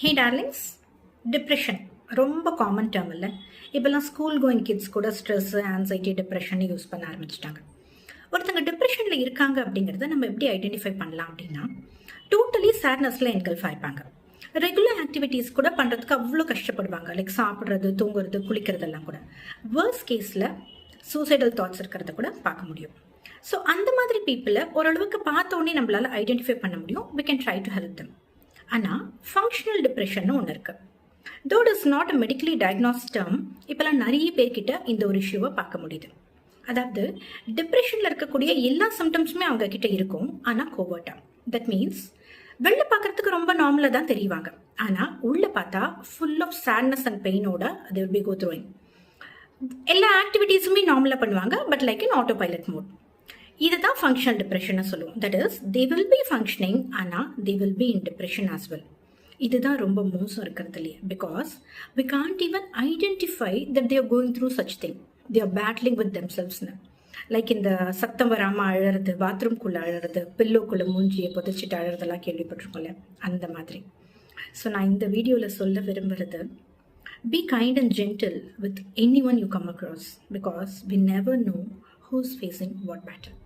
ஹே darlings, depression ரொம்ப common term இல்லை? இப்போல்லாம் ஸ்கூல் கோயிங் கிட்ஸ் கூட ஸ்ட்ரெஸ், ஆன்சைட்டி, டிப்ரெஷன் யூஸ் பண்ண ஆரம்பிச்சிட்டாங்க. ஒருத்தங்க டிப்ரெஷனில் இருக்காங்க அப்படிங்கிறத நம்ம எப்படி ஐடென்டிஃபை பண்ணலாம் அப்படின்னா, டோட்டலி சேட்னஸில் என்கல்ஃப் ஆயிருப்பாங்க. ரெகுலர் ஆக்டிவிட்டீஸ் கூட பண்ணுறதுக்கு அவ்வளோ கஷ்டப்படுவாங்க. லைக் சாப்பிட்றது, தூங்குறது, குளிக்கிறதெல்லாம் கூட. வேர்ஸ்ட் கேஸில் சூசைடல் தாட்ஸ் இருக்கிறத கூட பார்க்க முடியும். ஸோ அந்த மாதிரி பீப்புளை ஓரளவுக்கு பார்த்தோன்னே நம்மளால் ஐடென்டிஃபை பண்ண முடியும். we can try to help them. ஆனால் ஃபங்க்ஷனல் டிப்ரெஷன் ஒன்று இருக்கு. Though it is not a medically diagnosed term. இப்போலாம் நிறைய பேர்கிட்ட இந்த ஒரு இஷ்யூவை பார்க்க முடியுது. அதாவது டிப்ரெஷனில் இருக்கக்கூடிய எல்லா சிம்டம்ஸுமே அவங்க கிட்ட இருக்கும், ஆனால் கோவர்ட்டா. தட் மீன்ஸ் வெளில பார்க்கறதுக்கு ரொம்ப நார்மலாக தான் தெரியுவாங்க, ஆனால் உள்ள பார்த்தா ஃபுல் ஆஃப் சேட்னஸ் அண்ட் பெயினோட they will be go through. எல்லா ஆக்டிவிட்டீஸுமே நார்மலாக பண்ணுவாங்க, but like in autopilot mode. இதுதான் ஃபங்க்ஷனல் டிப்ரெஷன் சொல்லுவோம். That is they will be functioning, ஆனால் they will be in depression as well. இதுதான் ரொம்ப மோசம் இருக்கிறது இல்லையா? Because we can't even identify that they're going through such thing. They are battling with தெம்செல்வ்ஸ்னு. Like இந்த சத்தம் வராமல் அழறது, பாத்ரூம்குள்ளே அழறது, பில்லோக்குள்ளே மூஞ்சியை புதைச்சிட்டு அழறதெல்லாம் கேள்விப்பட்டிருக்கோம்ல, அந்த மாதிரி. ஸோ நான் இந்த வீடியோவில் சொல்ல விரும்புகிறது, be kind and gentle with anyone you come across, because we never know who's facing what battle.